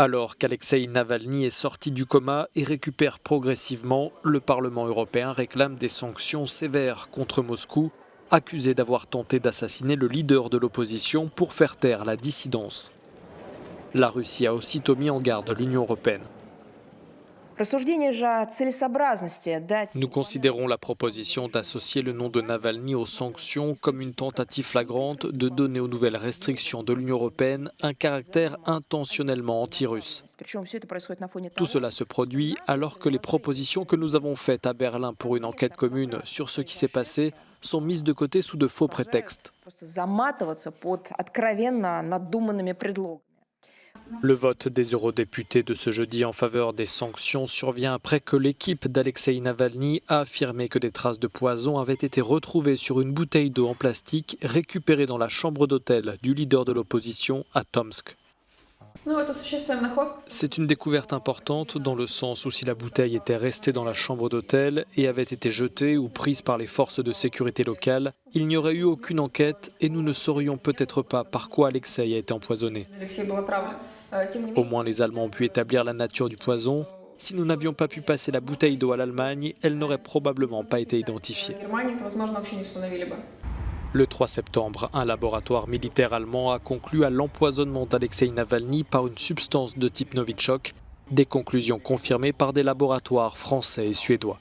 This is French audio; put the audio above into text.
Alors qu'Alexeï Navalny est sorti du coma et récupère progressivement, le Parlement européen réclame des sanctions sévères contre Moscou, accusé d'avoir tenté d'assassiner le leader de l'opposition pour faire taire la dissidence. La Russie a aussitôt mis en garde l'Union européenne. Nous considérons la proposition d'associer le nom de Navalny aux sanctions comme une tentative flagrante de donner aux nouvelles restrictions de l'Union européenne un caractère intentionnellement anti-russe. Tout cela se produit alors que les propositions que nous avons faites à Berlin pour une enquête commune sur ce qui s'est passé sont mises de côté sous de faux prétextes. Le vote des eurodéputés de ce jeudi en faveur des sanctions survient après que l'équipe d'Alexeï Navalny a affirmé que des traces de poison avaient été retrouvées sur une bouteille d'eau en plastique récupérée dans la chambre d'hôtel du leader de l'opposition à Tomsk. C'est une découverte importante dans le sens où si la bouteille était restée dans la chambre d'hôtel et avait été jetée ou prise par les forces de sécurité locales, il n'y aurait eu aucune enquête et nous ne saurions peut-être pas par quoi Alexeï a été empoisonné. Au moins les Allemands ont pu établir la nature du poison. Si nous n'avions pas pu passer la bouteille d'eau à l'Allemagne, elle n'aurait probablement pas été identifiée. Le 3 septembre, un laboratoire militaire allemand a conclu à l'empoisonnement d'Alexeï Navalny par une substance de type Novichok, des conclusions confirmées par des laboratoires français et suédois.